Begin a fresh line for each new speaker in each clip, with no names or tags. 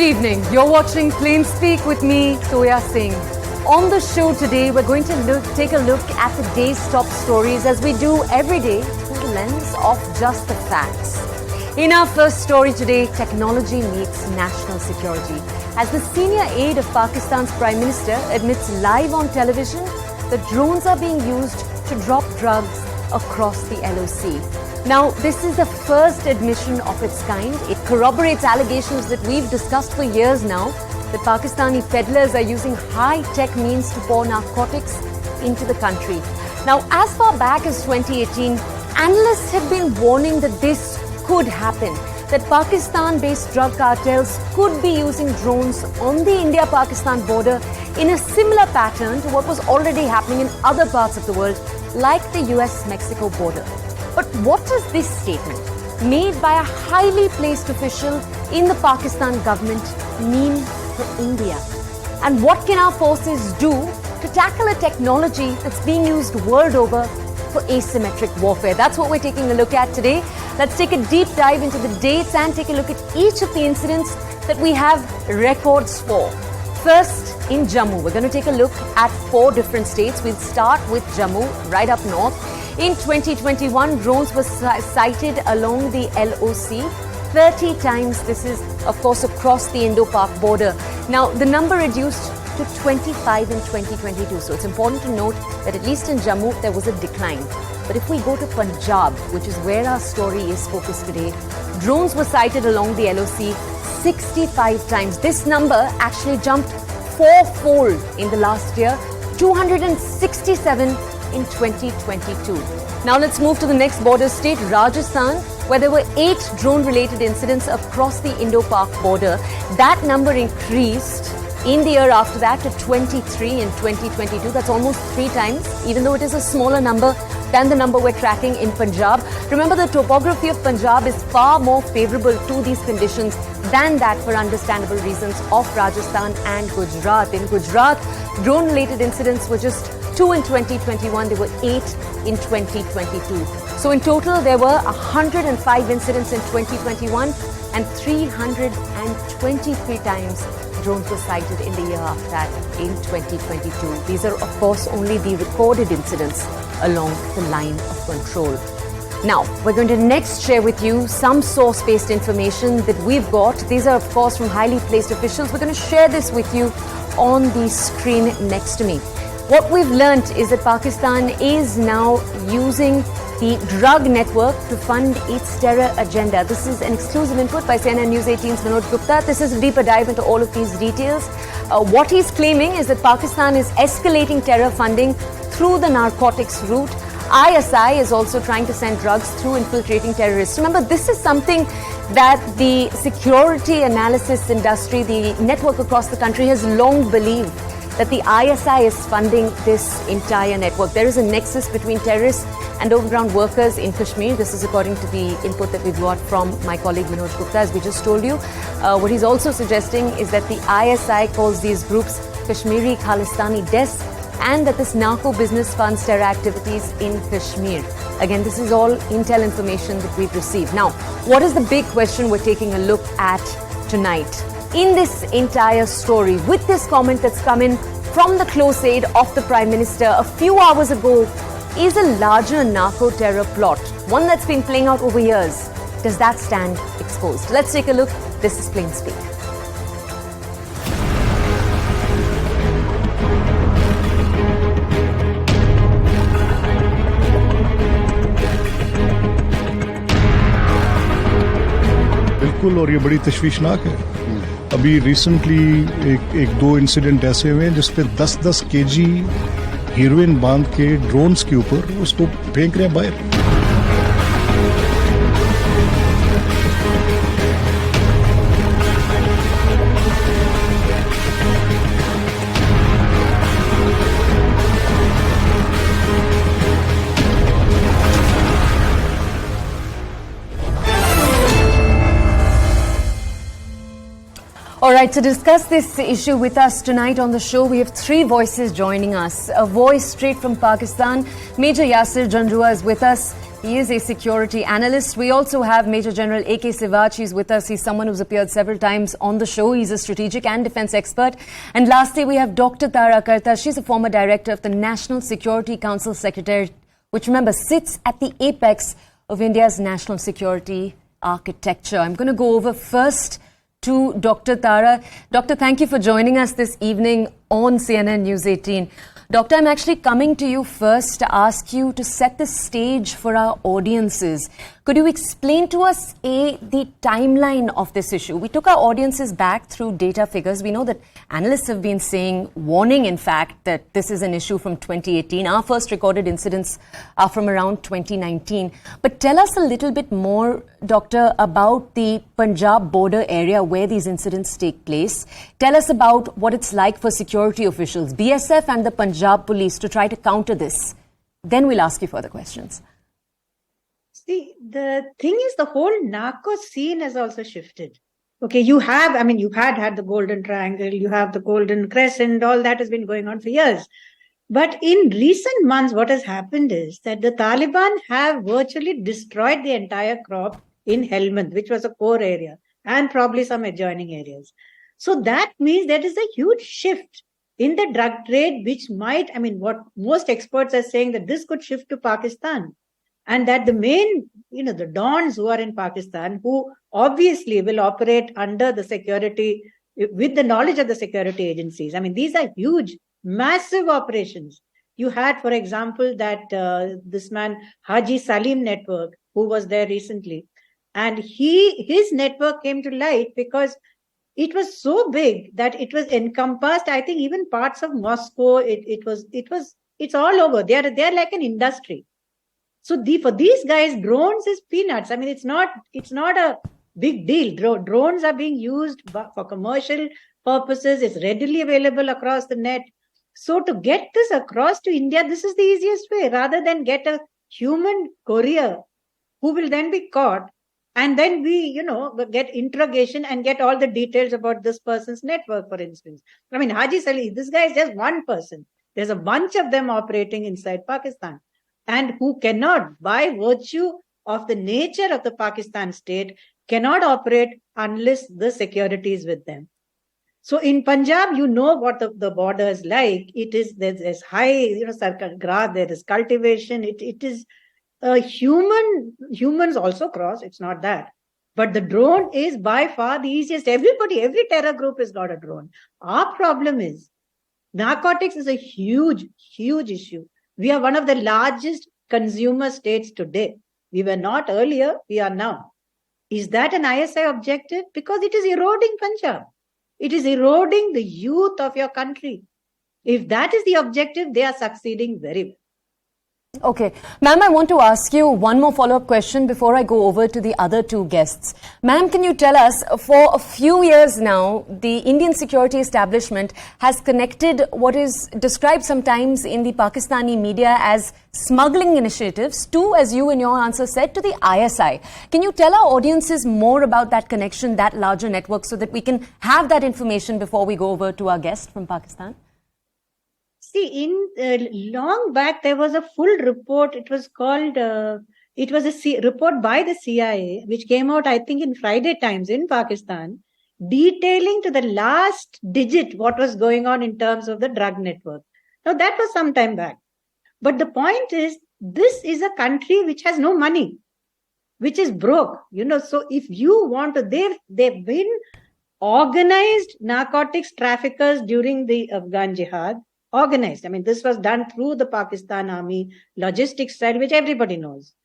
evening. You're watching Plain Speak with me, Toya Singh. On the show today, we're going to take a look at the day's top stories as we do every day through the lens of just the facts. In our first story today, technology meets national security. As the senior aide of Pakistan's Prime Minister admits live on television that drones are being used to drop drugs across the LOC. Now, this is the first admission of its kind. It corroborates allegations that we've discussed for years now, that Pakistani peddlers are using high-tech means to pour narcotics into the country. Now, as far back as 2018, analysts have been warning that this could happen, that Pakistan-based drug cartels could be using drones on the India-Pakistan border in a similar pattern to what was already happening in other parts of the world, like the US-Mexico border. But what does this statement, made by a highly placed official in the Pakistan government, mean for India? And what can our forces do to tackle a technology that's being used world over for asymmetric warfare? That's what we're taking a look at today. Let's take a deep dive into the dates and take a look at each of the incidents that we have records for. First, in Jammu, we're going to take a look at 4 different states. We'll start with Jammu, right up north. In 2021, drones were sighted along the LOC 30 times. This is, of course, across the Indo-Pak border. Now, the number reduced to 25 in 2022. So it's important to note that at least in Jammu, there was a decline. But if we go to Punjab, which is where our story is focused today, drones were sighted along the LOC 65 times. This number actually jumped 4-fold in the last year, 267 in 2022. Now let's move to the next border state, Rajasthan, where there were 8 drone-related incidents across the Indo-Pak border. That number increased in the year after that to 23 in 2022. That's almost 3 times, even though it is a smaller number than the number we're tracking in Punjab. Remember, the topography of Punjab is far more favorable to these conditions than that, for understandable reasons, of Rajasthan and Gujarat. In Gujarat, drone-related incidents were just 2 in 2021, there were 8 in 2022. So in total, there were 105 incidents in 2021 and 323 times drones were sighted in the year after that in 2022. These are, of course, only the recorded incidents along the line of control. Now, we're going to next share with you some source-based information that we've got. These are, of course, from highly placed officials. We're going to share this with you on the screen next to me. What we've learnt is that Pakistan is now using the drug network to fund its terror agenda. This is an exclusive input by CNN News 18's Member Gupta. This is a deeper dive into all of these details. What he's claiming is that Pakistan is escalating terror funding through the narcotics route. ISI is also trying to send drugs through infiltrating terrorists. Remember, this is something that the security analysis industry, the network across the country, has long believed, that the ISI is funding this entire network. There is a nexus between terrorists and overground workers in Kashmir. This is according to the input that we've got from my colleague Manoj Gupta, as we just told you. What he's also suggesting is that the ISI calls these groups Kashmiri Khalistani desks, and that this narco business funds terror activities in Kashmir. Again, this is all intel information that we've received. Now, what is the big question we're taking a look at tonight? In this entire story, with this comment that's come in from the close aide of the Prime Minister a few hours ago, is a larger narco-terror plot, one that's been playing out over years. Does that stand exposed? Let's take a look. This is Plain Speak.
बिल्कुल, और ये बड़ी तशवीशनाक है। अभी recently एक 2 incident ऐसे हुए हैं जिसपे 10-10 केजी हीरोइन बांध के ड्रोन्स के ऊपर उसको फेंक रहे हैं बाहर।
All right, to discuss this issue with us tonight on the show, we have three voices joining us. A voice straight from Pakistan, Major Yasir Janjua is with us. He is a security analyst. We also have Major General A.K. Sivach. He's with us. He's someone who's appeared several times on the show. He's a strategic and defense expert. And lastly, we have Dr. Tara Karta. She's a former director of the National Security Council Secretariat, which, remember, sits at the apex of India's national security architecture. I'm going to go over first to Dr. Tara. Doctor, thank you for joining us this evening on CNN News 18. Doctor, I'm actually coming to you first to ask you to set the stage for our audiences. Could you explain to us, the timeline of this issue? We took our audiences back through data figures. We know that analysts have been warning, in fact, that this is an issue from 2018. Our first recorded incidents are from around 2019. But tell us a little bit more, Doctor, about the Punjab border area where these incidents take place. Tell us about what it's like for security officials, BSF and the Punjab police, to try to counter this. Then we'll ask you further questions.
See, the thing is, the whole narco scene has also shifted. Okay, you had the Golden Triangle, you have the Golden Crescent, all that has been going on for years. But in recent months, what has happened is that the Taliban have virtually destroyed the entire crop in Helmand, which was a core area, and probably some adjoining areas. So that means there is a huge shift in the drug trade, which might, what most experts are saying, that this could shift to Pakistan. And that the main, the dons who are in Pakistan, who obviously will operate under the security, with the knowledge of the security agencies. These are huge, massive operations. You had, for example, that this man, Haji Salim network, who was there recently. And his network came to light because it was so big that it was encompassed, I think, even parts of Moscow. It's all over. They're like an industry. So for these guys, drones is peanuts. It's not a big deal. Drones are being used for commercial purposes. It's readily available across the net. So to get this across to India, this is the easiest way, rather than get a human courier who will then be caught. And then we, get interrogation and get all the details about this person's network, for instance. Haji Salih, this guy is just one person. There's a bunch of them operating inside Pakistan, and who cannot, by virtue of the nature of the Pakistan state, cannot operate unless the security is with them. So in Punjab, what the border is like. There's high, grass, there is cultivation. It is humans also cross. It's not that. But the drone is by far the easiest. Every terror group has got a drone. Our problem is, narcotics is a huge, huge issue. We are one of the largest consumer states today. We were not earlier, we are now. Is that an ISI objective? Because it is eroding Punjab. It is eroding the youth of your country. If that is the objective, they are succeeding very well.
Okay. Ma'am, I want to ask you one more follow-up question before I go over to the other two guests. Ma'am, can you tell us, for a few years now, the Indian security establishment has connected what is described sometimes in the Pakistani media as smuggling initiatives to, as you in your answer said, to the ISI. Can you tell our audiences more about that connection, that larger network, so that we can have that information before we go over to our guest from Pakistan?
See, long back, there was a full report. It was called, it was a report by the CIA, which came out, I think, in Friday Times in Pakistan, detailing to the last digit what was going on in terms of the drug network. Now, that was some time back. But the point is, this is a country which has no money, which is broke. So if you want to, they've been organized narcotics traffickers during the Afghan jihad. Organized. This was done through the Pakistan Army logistics side, which everybody knows.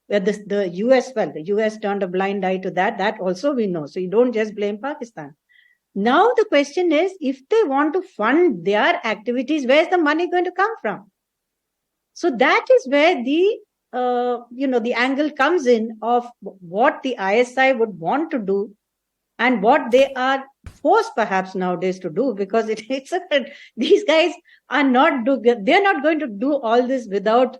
The US turned a blind eye to that. That also we know. So you don't just blame Pakistan. Now the question is, if they want to fund their activities, where's the money going to come from? So that is where the angle comes in of what the ISI would want to do and what they are forced perhaps nowadays to do, because these guys are they're not going to do all this without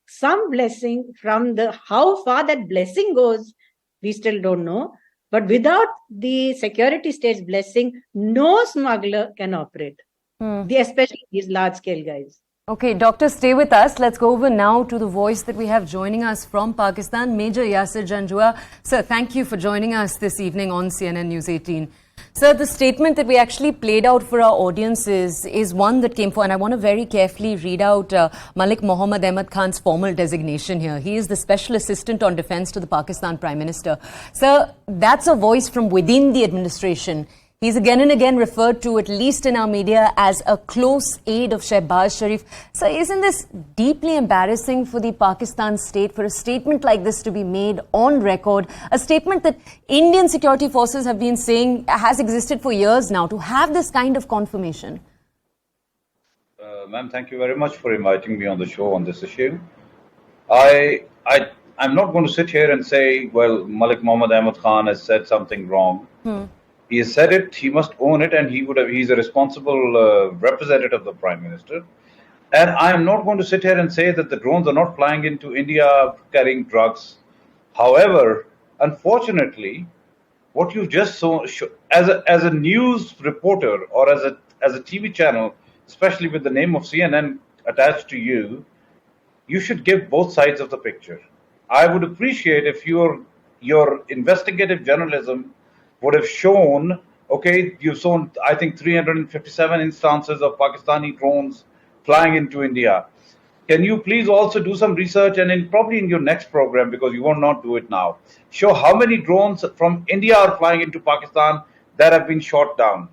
some blessing from how far that blessing goes, we still don't know. But without the security state's blessing, no smuggler can operate, especially these large-scale guys.
Okay, doctor, stay with us. Let's go over now to the voice that we have joining us from Pakistan, Major Yasir Janjua. Sir, thank you for joining us this evening on CNN News 18. Sir, the statement that we actually played out for our audiences is one that came forward, and I want to very carefully read out Malik Mohd Ahmad Khan's formal designation here. He is the Special Assistant on Defence to the Pakistan Prime Minister. Sir, that's a voice from within the administration. He's again and again referred to, at least in our media, as a close aide of Shehbaz Sharif. So isn't this deeply embarrassing for the Pakistan state for a statement like this to be made on record? A statement that Indian security forces have been saying has existed for years now, to have this kind of confirmation?
Ma'am, thank you very much for inviting me on the show on this issue. I'm not going to sit here and say, well, Malik Mohd Ahmad Khan has said something wrong. He has said it, he must own it, and he's a responsible representative of the Prime Minister. And I am not going to sit here and say that the drones are not flying into India carrying drugs. However, unfortunately, what you just saw, as a news reporter or as a TV channel, especially with the name of CNN attached to you, you should give both sides of the picture. I would appreciate if your investigative journalism would have shown, okay, you've shown, I think, 357 instances of Pakistani drones flying into India. Can you please also do some research, and probably in your next program, because you will not do it now, show how many drones from India are flying into Pakistan that have been shot down?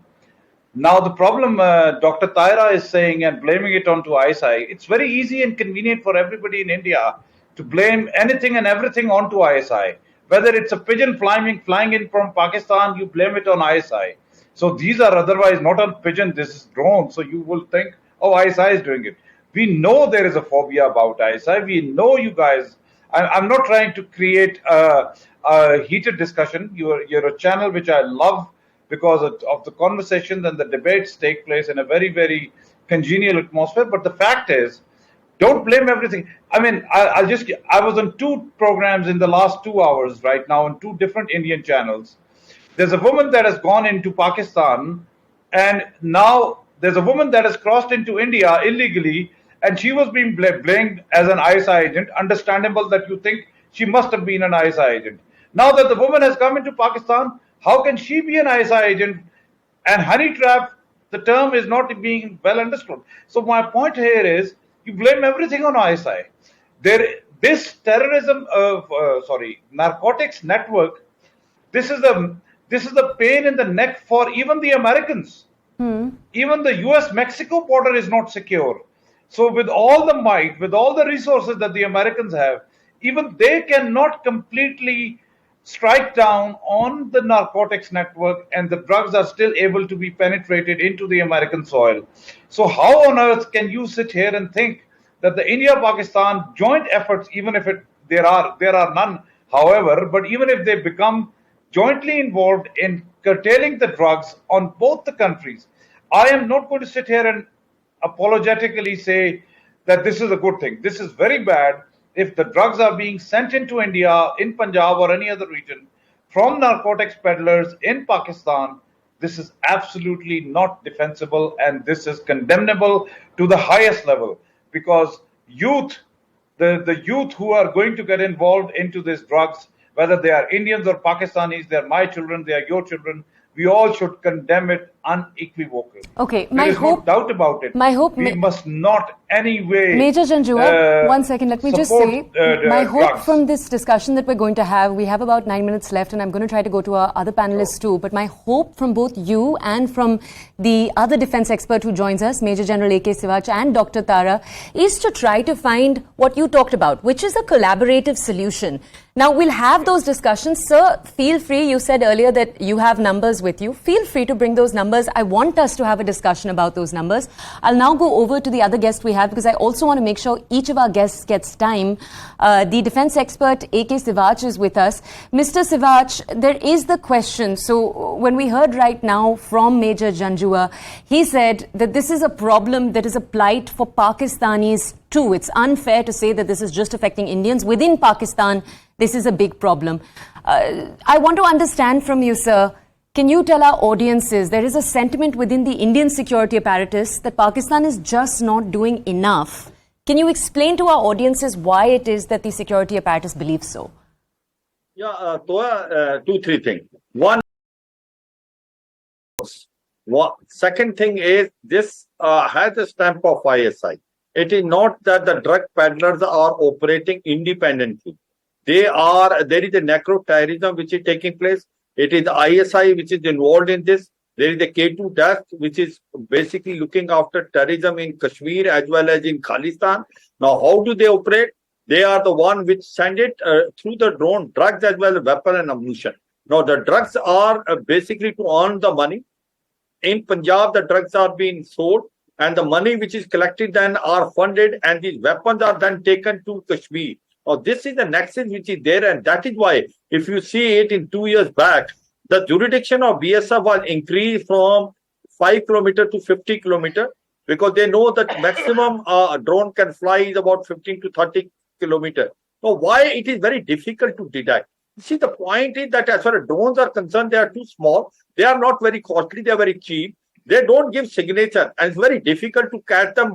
Now, the problem Dr. Taira is saying and blaming it onto ISI, it's very easy and convenient for everybody in India to blame anything and everything onto ISI. Whether it's a pigeon flying in from Pakistan, you blame it on ISI. So these are otherwise not on pigeon, this is drone. So you will think, oh, ISI is doing it. We know there is a phobia about ISI. We know you guys. I'm not trying to create a heated discussion. You're a channel which I love because of the conversations and the debates take place in a very, very congenial atmosphere. But the fact is, don't blame everything. I mean, I was on 2 programs in the last 2 hours right now on 2 different Indian channels. There's a woman that has gone into Pakistan, and now there's a woman that has crossed into India illegally, and she was being blamed as an ISI agent. Understandable that you think she must have been an ISI agent. Now that the woman has come into Pakistan, how can she be an ISI agent? And honey trap, the term is not being well understood. So my point here is, you blame everything on ISI. This terrorism of narcotics network. This is the pain in the neck for even the Americans. Even the U.S.-Mexico border is not secure. So with all the might, with all the resources that the Americans have, even they cannot completely strike down on the narcotics network, and the drugs are still able to be penetrated into the American soil. So how on earth can you sit here and think that the India-Pakistan joint efforts, even if there are none, however, but even if they become jointly involved in curtailing the drugs on both the countries, I am not going to sit here and apologetically say that this is a good thing. This is very bad. If the drugs are being sent into India, in Punjab or any other region, from narcotics peddlers in Pakistan, this is absolutely not defensible, and this is condemnable to the highest level, because youth, the youth who are going to get involved into these drugs, whether they are Indians or Pakistanis, they are my children, they are your children, we all should condemn it unequivocally.
Okay,
there is no doubt about it. We must not anyway.
Major Janjua, 1 second, let me just say, my hope
drugs.
from this discussion that we're going to have, we have about 9 minutes left, and I'm going to try to go to our other panelists too, but my hope from both you and from the other defense expert who joins us, Major General A.K. Sivach and Dr. Tara, is to try to find what you talked about, which is a collaborative solution. Now, we'll have those discussions. Sir, feel free. You said earlier that you have numbers with you. Feel free to bring those numbers numbers. I want us to have a discussion about those numbers. I'll now go over to the other guest we have because I also want to make sure each of our guests gets time. The defense expert A.K. Sivach is with us. Mr. Sivach, there is the question. So when we heard right now from Major Janjua, he said that this is a problem that is a plight for Pakistanis too. It's unfair to say that this is just affecting Indians. Within Pakistan, this is a big problem. I want to understand from you, sir, can you tell our audiences there is a sentiment within the Indian security apparatus that Pakistan is just not doing enough? Can you explain to our audiences why it is that the security apparatus believes so?
Yeah, Toya, 2-3 things. One, second thing is this has a stamp of ISI. It is not that the drug peddlers are operating independently. There is a necro-terrorism which is taking place. It is the ISI which is involved in this. There is the K2 desk which is basically looking after terrorism in Kashmir as well as in Khalistan. Now, how do they operate? They are the one which send it through the drone, drugs as well as weapon and ammunition. Now, the drugs are basically to earn the money. In Punjab, the drugs are being sold and the money which is collected then are funded and these weapons are then taken to Kashmir. Now, this is the nexus which is there, and that is why, if you see it in 2 years back, the jurisdiction of BSF was increased from 5 kilometers to 50 kilometers because they know that maximum a drone can fly is about 15 to 30 kilometers. So, why it is very difficult to detect? See, the point is that as far as drones are concerned, they are too small. They are not very costly. They are very cheap. They don't give signature, and it's very difficult to catch them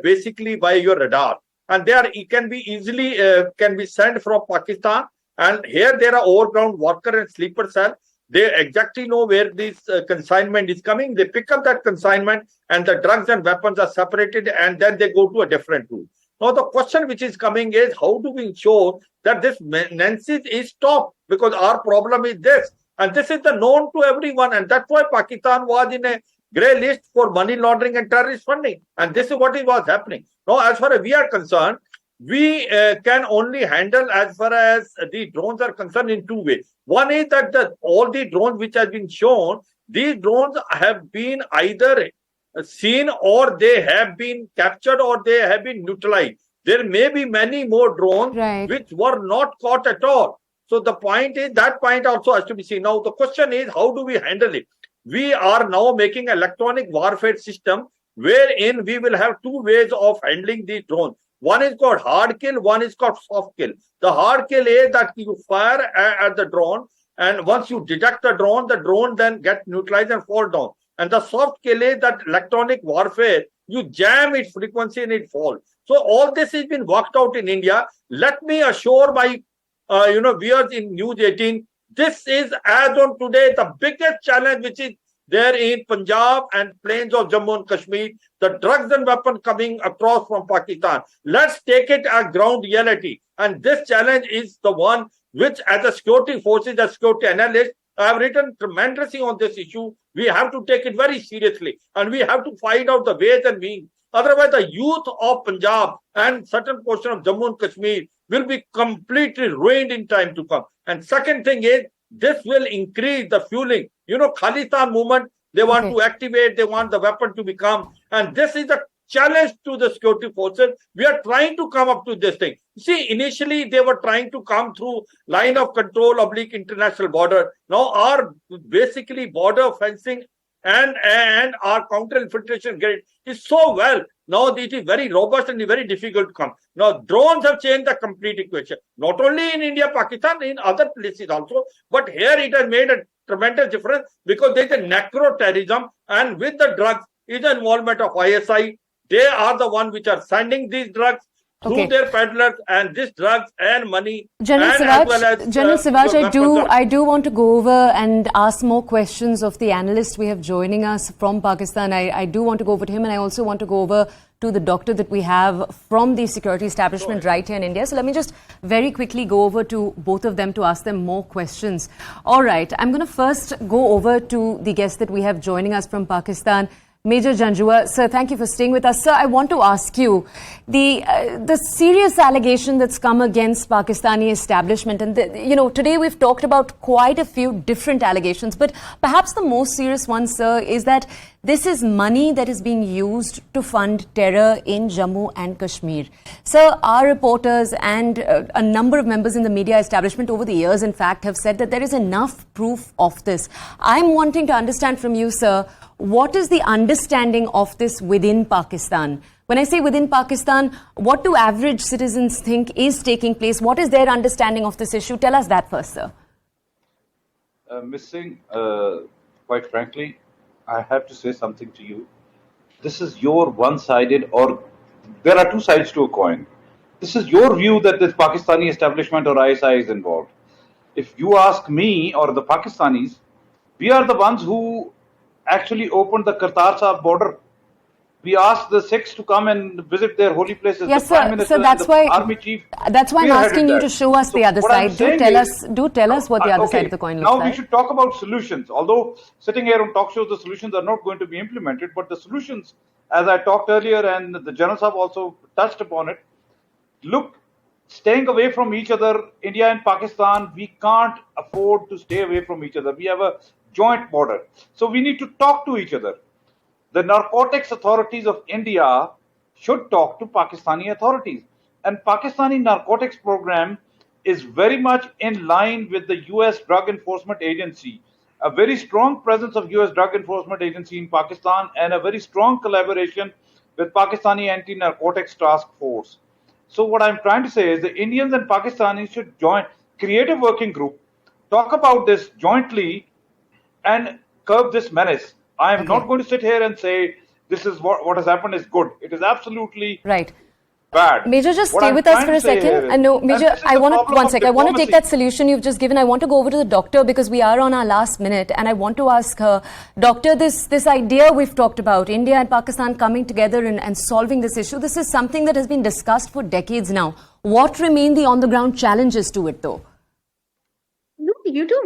basically by your radar. And it can be easily can be sent from Pakistan. And here there are overground worker and sleeper cell. They exactly know where this consignment is coming. They pick up that consignment and the drugs and weapons are separated and then they go to a different route. Now the question which is coming is how do we ensure that this menace is stopped? Because our problem is this. And this is the known to everyone. And that's why Pakistan was in a grey list for money laundering and terrorist funding. And this is what was happening. Now, as far as we are concerned, we can only handle as far as the drones are concerned in two ways. One is that all the drones which have been shown, these drones have been either seen or they have been captured or they have been neutralized. There may be many more drones which were not caught at all. So the point is that point also has to be seen. Now, the question is how do we handle it? We are now making an electronic warfare system wherein we will have two ways of handling these drones. One is called hard kill, one is called soft kill. The hard kill is that you fire at the drone and once you detect the drone then gets neutralized and fall down. And the soft kill is that electronic warfare, you jam its frequency and it falls. So all this has been worked out in India. Let me assure my viewers in News 18, this is as on today the biggest challenge which is there in Punjab and plains of Jammu and Kashmir, the drugs and weapons coming across from Pakistan. Let's take it as ground reality. And this challenge is the one which as a security forces, as security analyst, I have written tremendously on this issue. We have to take it very seriously and we have to find out the ways and means. Otherwise, the youth of Punjab and certain portion of Jammu and Kashmir will be completely ruined in time to come. And second thing is, this will increase the fueling. Khalistan movement, they want to activate, they want the weapon to become. And this is a challenge to the security forces. We are trying to come up to this thing. See, initially they were trying to come through line of control / international border. Now our basically border fencing and our counter-infiltration grid is so well. Now it is very robust and very difficult to come. Now drones have changed the complete equation. Not only in India, Pakistan, in other places also. But here it has made a tremendous difference because there is a necro-terrorism and with the drugs is the involvement of ISI. They are the ones which are sending these drugs through their peddlers and this drugs and money.
General Sivach, I do want to go over and ask more questions of the analyst we have joining us from Pakistan. I do want to go over to him and I also want to go over to the doctor that we have from the security establishment right here in India. So let me just very quickly go over to both of them to ask them more questions. All right, I'm going to first go over to the guest that we have joining us from Pakistan. Major Janjua, sir, thank you for staying with us. Sir, I want to ask you, the serious allegation that's come against Pakistani establishment, and today we've talked about quite a few different allegations, but perhaps the most serious one, sir, is that this is money that is being used to fund terror in Jammu and Kashmir. Sir, our reporters and a number of members in the media establishment over the years, in fact, have said that there is enough proof of this. I'm wanting to understand from you, sir, what is the understanding of this within Pakistan? When I say within Pakistan, what do average citizens think is taking place? What is their understanding of this issue? Tell us that first, sir.
Ms. Singh, quite frankly, I have to say something to you. This is your one-sided, or there are two sides to a coin. This is your view that this Pakistani establishment or ISI is involved. If you ask me or the Pakistanis, we are the ones who actually opened the Kartar Sahib border. We asked the Sikhs to come and visit their holy places.
Yes,
the Prime Minister,
so that's why
Army Chief.
That's why I'm asking you to show us the other side. Do tell us what the other side of the coin looks like.
Now we should talk about solutions. Although sitting here on talk shows, the solutions are not going to be implemented, but the solutions, as I talked earlier, and the General Sahib also touched upon it. Look, staying away from each other, India and Pakistan, we can't afford to stay away from each other. We have a joint border. So we need to talk to each other. The narcotics authorities of India should talk to Pakistani authorities. And Pakistani narcotics program is very much in line with the US Drug Enforcement Agency. A very strong presence of US Drug Enforcement Agency in Pakistan and a very strong collaboration with Pakistani Anti-Narcotics Task Force. So what I'm trying to say is the Indians and Pakistanis should create a working group, talk about this jointly, and curb this menace. I am not going to sit here and say this is what has happened is good. It is absolutely bad.
Major, just stay with us for a second. No, Major, I want to, one second. I want to take that solution you've just given. I want to go over to the doctor because we are on our last minute, and I want to ask her, Doctor, this idea we've talked about, India and Pakistan coming together and solving this issue, this is something that has been discussed for decades now. What remain the on-the-ground challenges to it, though?
No,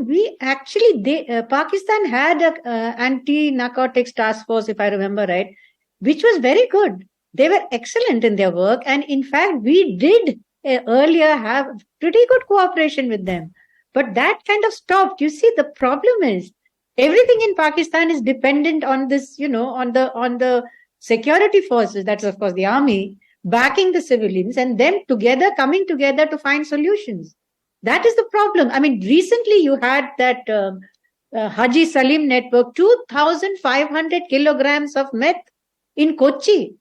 we actually, Pakistan had a anti-narcotics task force, if I remember right, which was very good. They were excellent in their work. And in fact, we did earlier have pretty good cooperation with them. But that kind of stopped. You see, the problem is everything in Pakistan is dependent on this, on the security forces. That's, of course, the army backing the civilians and them coming together to find solutions. That is the problem. I mean, recently you had that Haji Salim network, 2,500 kilograms of meth in Kochi.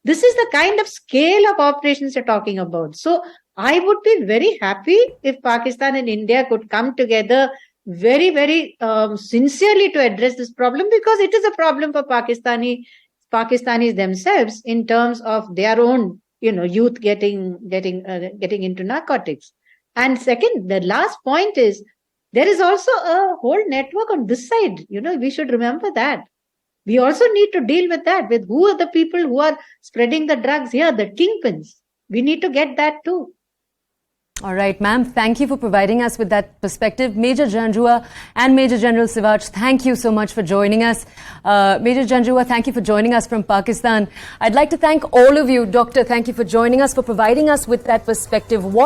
This is the kind of scale of operations you're talking about. So I would be very happy if Pakistan and India could come together very, very sincerely to address this problem, because it is a problem for Pakistanis themselves in terms of their own, youth getting into narcotics. And second, the last point is there is also a whole network on this side. We should remember that. We also need to deal with that, with who are the people who are spreading the drugs here, the kingpins. We need to get that too.
All right, ma'am. Thank you for providing us with that perspective. Major Janjua and Major General Sivaj, thank you so much for joining us. Major Janjua, thank you for joining us from Pakistan. I'd like to thank all of you. Doctor, thank you for joining us, for providing us with that perspective.